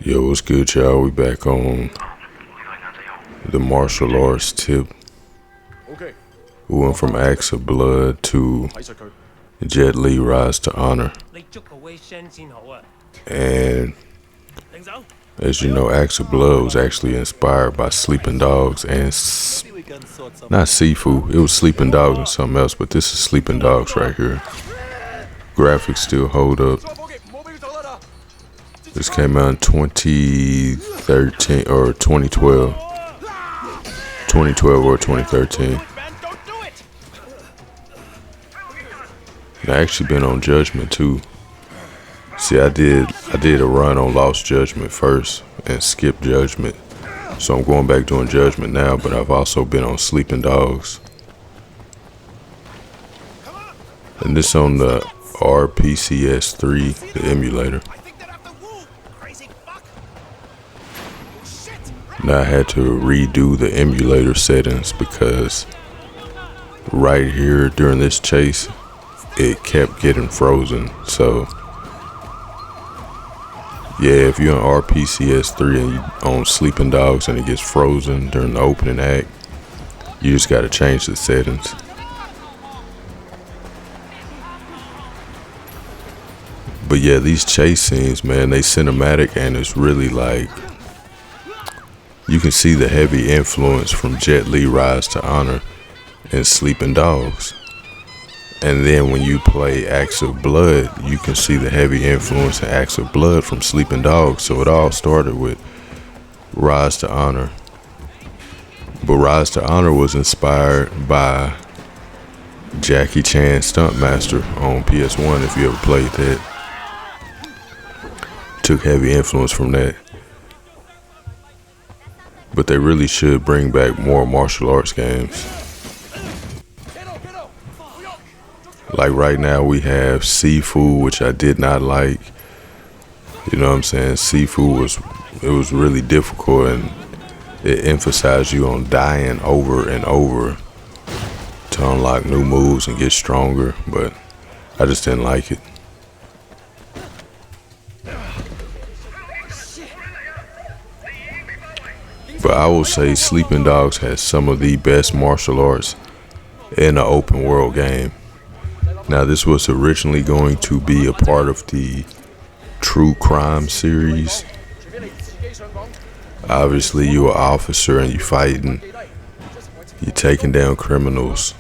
Yo, what's good, y'all? We back on the martial arts tip. We went from Acts of Blood to Jet Li Rise to Honor. And as you know, Acts of Blood was actually inspired by Sleeping Dogs and not Sifu. It was Sleeping Dogs and something else, but this is Sleeping Dogs right here. Graphics still hold up. This came out in 2013 or 2012. 2012 or 2013. And I actually been on Judgment too. See, I did a run on Lost Judgment first and skipped Judgment. So I'm going back doing Judgment now, but I've also been on Sleeping Dogs. And this on the RPCS3, the emulator. Now I had to redo the emulator settings because right here during this chase, it kept getting frozen. So yeah, if you're on RPCS3 and you own Sleeping Dogs and it gets frozen during the opening act, you just gotta change the settings. But yeah, these chase scenes, man, they cinematic and it's really like, you can see the heavy influence from Jet Li Rise to Honor and Sleeping Dogs. And then when you play Acts of Blood, you can see the heavy influence in Acts of Blood from Sleeping Dogs. So it all started with Rise to Honor. But Rise to Honor was inspired by Jackie Chan Stuntmaster on PS1, if you ever played that. Took heavy influence from that. But they really should bring back more martial arts games. Like right now we have Sifu, which I did not like. You know what I'm saying? Sifu was really difficult and it emphasized you on dying over and over to unlock new moves and get stronger, but I just didn't like it. But I will say Sleeping Dogs has some of the best martial arts in an open world game. Now this was originally going to be a part of the True Crime series. Obviously you're an officer and you're fighting, you're taking down criminals.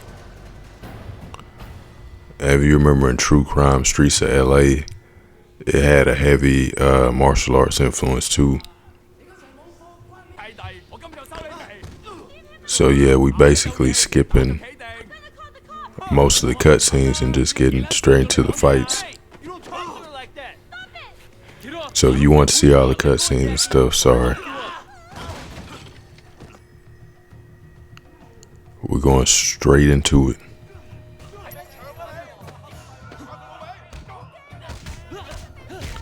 And if you remember in True Crime Streets of LA, it had a heavy martial arts influence too. So yeah, we basically skipping most of the cutscenes and just getting straight into the fights. So if you want to see all the cutscenes and stuff, sorry. We're going straight into it.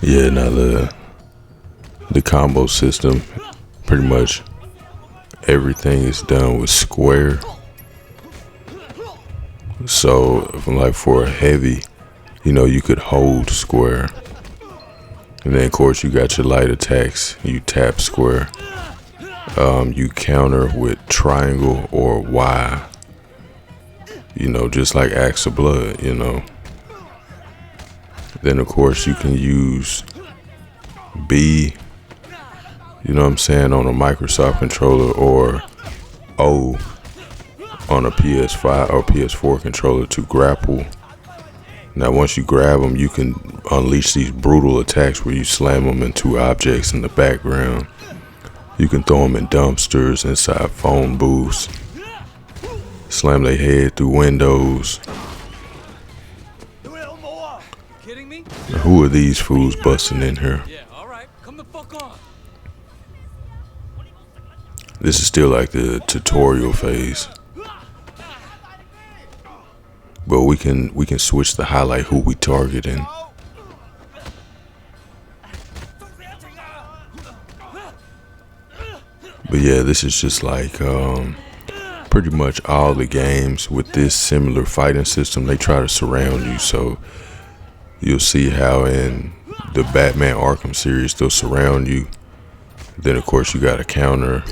Yeah, now the combo system, pretty much everything is done with square. So like for a heavy, you know, you could hold square. And then of course you got your light attacks, you tap square. You counter with triangle or Y. You know, just like Acts of Blood, you know. Then of course you can use B, you know what I'm saying, on a Microsoft controller, or O on a PS5 or PS4 controller to grapple. Now once you grab them, you can unleash these brutal attacks where you slam them into objects in the background. You can throw them in dumpsters, inside phone booths, slam their head through windows. Now, who are these fools busting in here? This is still like the tutorial phase. But we can switch to highlight who we targeting. But yeah, this is just like pretty much all the games with this similar fighting system. They try to surround you, so you'll see how in the Batman Arkham series they'll surround you Then of course you got a counter.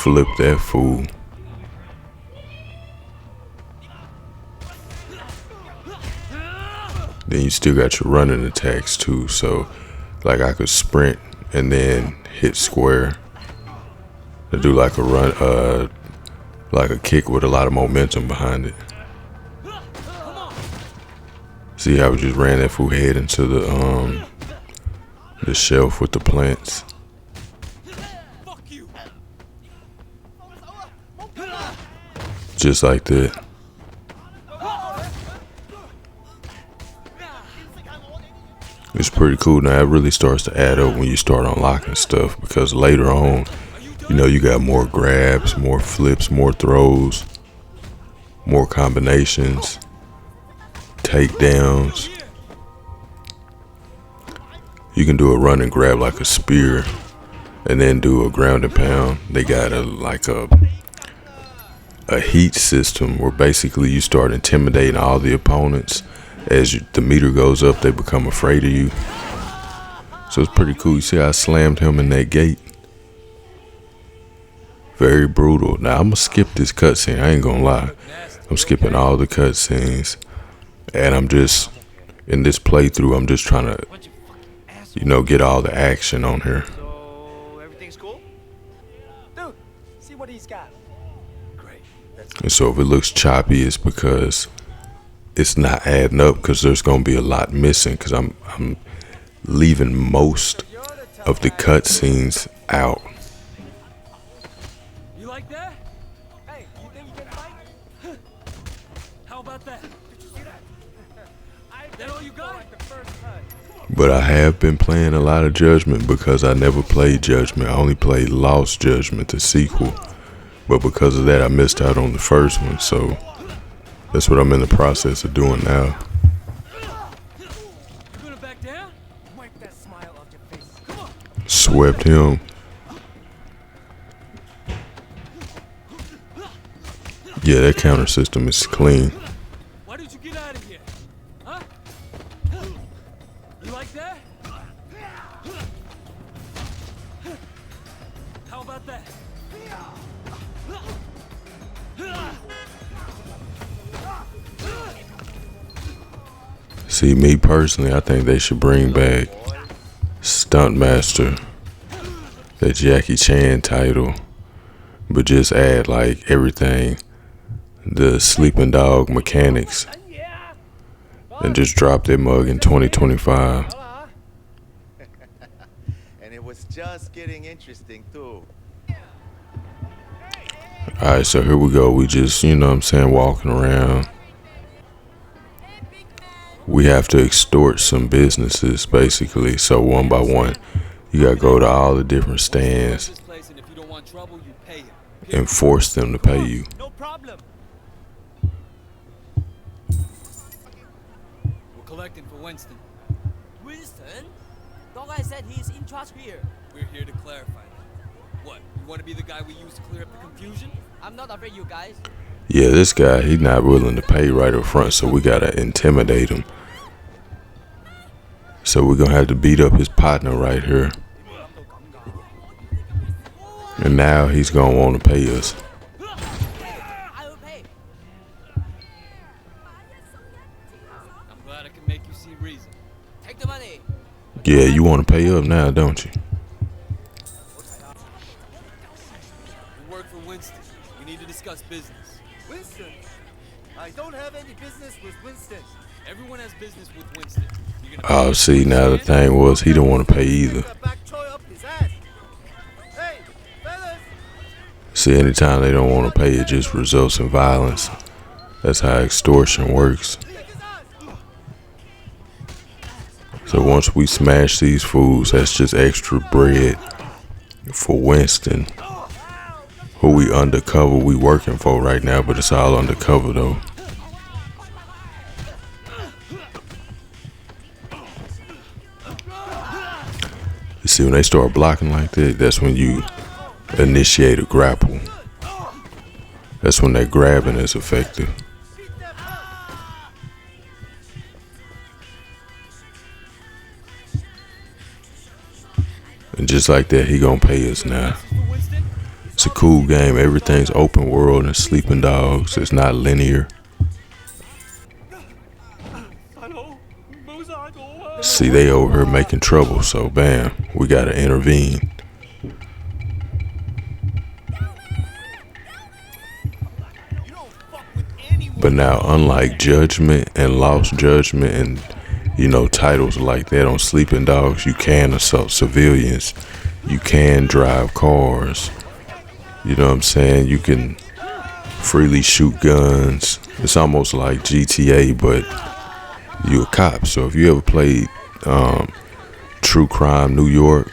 Flip that fool. Then you still got your running attacks too. So like I could sprint and then hit square to do like a run, like a kick with a lot of momentum behind it. See how we just ran that fool head into the shelf with the plants. Just like that. It's pretty cool. Now it really starts to add up when you start unlocking stuff, because later on, you know, you got more grabs, more flips, more throws, more combinations, takedowns. You can do a run and grab like a spear and then do a ground and pound. They got a heat system where basically you start intimidating all the opponents. As the meter goes up, they become afraid of you. So it's pretty cool. You see how I slammed him in that gate? Very brutal. Now I'm gonna skip this cutscene. I ain't gonna lie. I'm skipping all the cutscenes, and I'm just in this playthrough. I'm just trying to, you know, get all the action on here. So everything's cool? Dude, see what he's got. Great. And so if it looks choppy, it's because it's not adding up, because there's gonna be a lot missing, because I'm leaving most of the cutscenes out. You like that? Hey, you think you can fight? How about that? Did you see that? That all you got? But I have been playing a lot of Judgment, because I never played Judgment. I only played Lost Judgment, the sequel. But because of that, I missed out on the first one. So that's what I'm in the process of doing now. You gonna back down? Wipe that smile off your face. Come on. Swept him. Yeah, that counter system is clean. Why did you get out of here? Huh? You like that? How about that? See, me personally, I think they should bring back Stuntmaster, that Jackie Chan title, but just add like everything, the sleeping dog mechanics, and just drop that mug in 2025. And it was just getting interesting too. Alright, so here we go. We just, you know what I'm saying, walking around. We have to extort some businesses, basically. So one by one, you gotta go to all the different stands and force them to pay you. No problem. We're collecting for Winston. Winston? The guy said he's in charge here. We're here to clarify that. What? You want to be the guy we use to clear up the confusion? I'm not afraid, you guys. Yeah, this guy, he's not willing to pay right up front, so we gotta intimidate him. So we're gonna have to beat up his partner right here. And now he's gonna want to pay us. I will pay. I'm glad I can make you see reason. Take the money. Yeah, you want to pay up now, don't you? We work for Winston. We need to discuss business. Winston? I don't have any business with Winston. Everyone has business with Winston. Oh, see, now the thing was, he don't want to pay either. See, anytime they don't want to pay, it just results in violence. That's how extortion works. So once we smash these fools, that's just extra bread for Winston, who we undercover, we working for right now, but it's all undercover though. You see, when they start blocking like that, that's when you initiate a grapple. That's when that grabbing is effective. And just like that, he gonna pay us now. It's a cool game. Everything's open world and Sleeping Dogs. It's not linear. See, they over here making trouble, so bam, we gotta intervene. But now, unlike Judgment and Lost Judgment and, you know, titles like that on Sleeping Dogs, you can assault civilians. You can drive cars. You know what I'm saying? You can freely shoot guns. It's almost like GTA, but you a cop. So if you ever played True Crime New York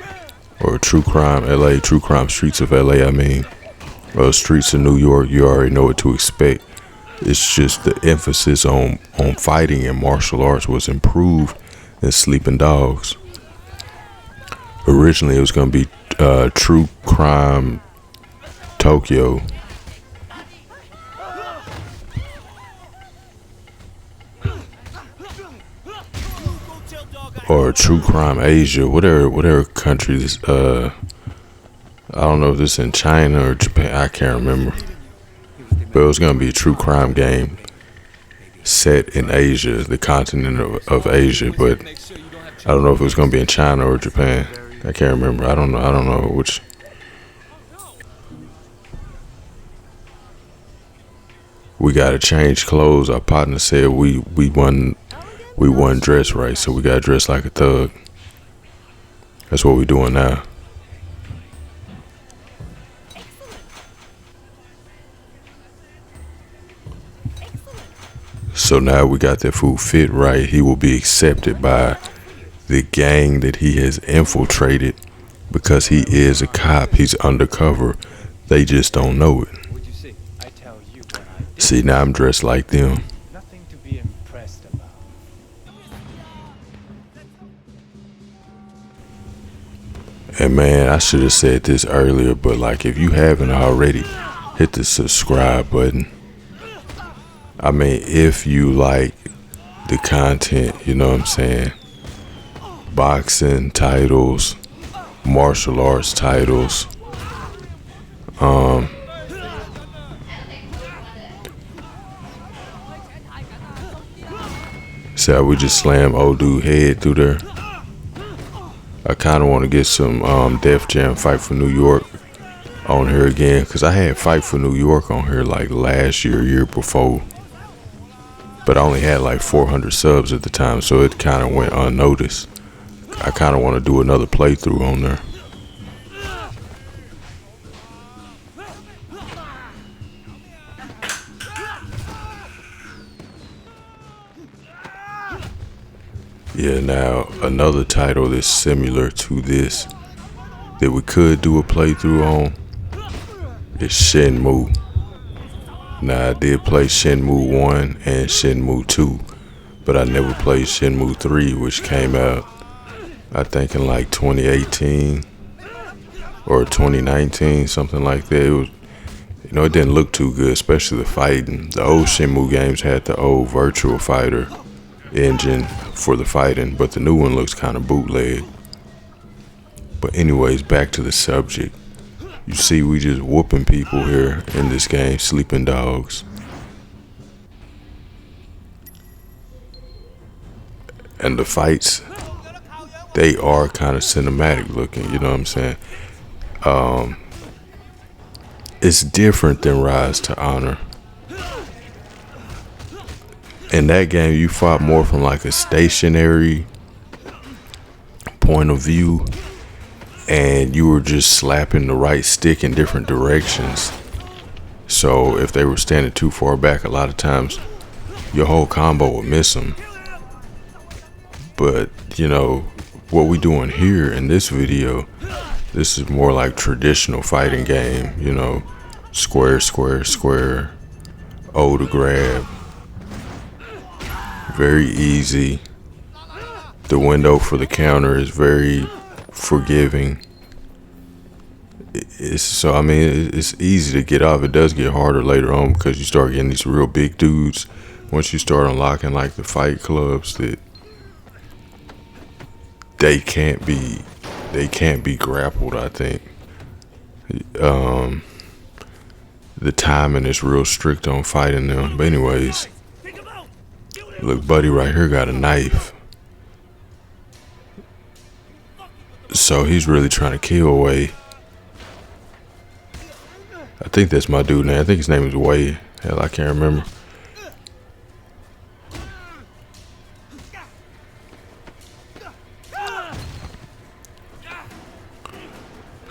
or True Crime LA, True Crime Streets of LA, I mean, or Streets of New York, you already know what to expect. It's just the emphasis on fighting and martial arts was improved in Sleeping Dogs. Originally, it was going to be True Crime Tokyo. Or True Crime Asia, whatever country this, I don't know if this is in China or Japan, I can't remember. But it was going to be a true crime game set in Asia, the continent of Asia. But I don't know if it was going to be in China or Japan. I can't remember. I don't know which. We got to change clothes. Our partner said we wasn't dressed right, so we got to dress like a thug. That's what we're doing now. So now we got that fool fit right. He will be accepted by the gang that he has infiltrated because he is a cop. He's undercover. They just don't know it. See, now I'm dressed like them. Nothing to be impressed about. And man, I should have said this earlier, but like if you haven't already, hit the subscribe button. I mean, if you like the content, you know what I'm saying? Boxing titles, martial arts titles. See how we just slam old dude head through there? I kind of want to get some Def Jam Fight for New York on here again, because I had Fight for New York on here like last year before. But I only had like 400 subs at the time, so it kind of went unnoticed. I kind of want to do another playthrough on there. Yeah, now another title that's similar to this that we could do a playthrough on is Shenmue. Now I did play Shenmue 1 and Shenmue 2, but I never played Shenmue 3, which came out I think in like 2018 or 2019, something like that. It was, you know, it didn't look too good, especially the fighting. The old Shenmue games had the old Virtua Fighter engine for the fighting, but the new one looks kind of bootleg. But anyways, back to the subject. You see, we just whooping people here in this game, Sleeping Dogs. And the fights, they are kind of cinematic looking, you know what I'm saying? It's different than Rise to Honor. In that game, you fought more from like a stationary point of view, and you were just slapping the right stick in different directions. So if they were standing too far back, a lot of times your whole combo would miss them. But you know what we doing here in this video, this is more like traditional fighting game, you know, square, square, square, O to grab. Very easy. The window for the counter is very forgiving. So I mean, it's easy to get off. It does get harder later on because you start getting these real big dudes. Once you start unlocking like the fight clubs that they can't be they can't be grappled, I think. The timing is real strict on fighting them. But anyways, look, buddy right here got a knife. So he's really trying to kill Wei. I think that's my dude name. I think his name is Wei. Hell, I can't remember.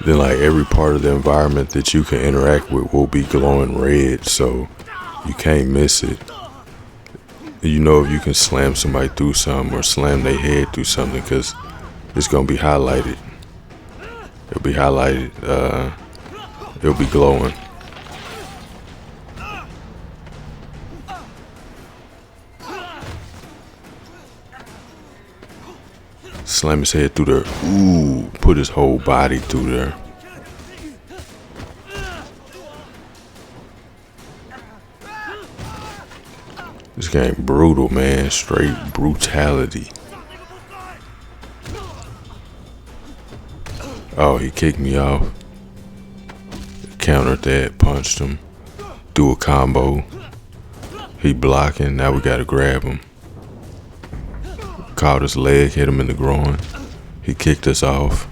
Then like every part of the environment that you can interact with will be glowing red, so you can't miss it. You know if you can slam somebody through something or slam their head through something, because it's gonna be highlighted. It'll be highlighted. It'll be glowing. Slam his head through there. Ooh, put his whole body through there. This game brutal, man. Straight brutality. Oh, he kicked me off. Countered that, punched him. Do a combo. He blocking, now we gotta grab him. Caught his leg, hit him in the groin. He kicked us off.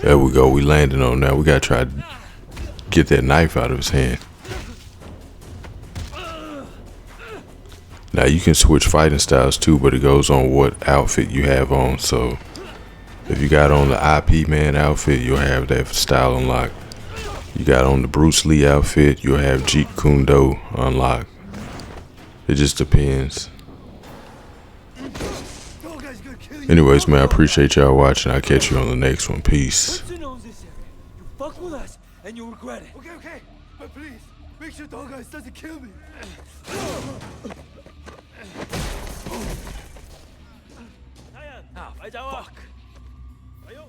There we go, we landed on that. We gotta try to get that knife out of his hand. Now you can switch fighting styles too, but it goes on what outfit you have on. So if you got on the IP Man outfit, you'll have that style unlocked. You got on the Bruce Lee outfit, you'll have Jeet Kune Do unlocked. It just depends. Anyways, man, I appreciate y'all watching. I'll catch you on the next one. Peace. Hudson owns this area. You fuck with us, and you'll regret it. Okay. But please, make sure Dog Eyes doesn't kill me. 啊，快走啊！哎呦！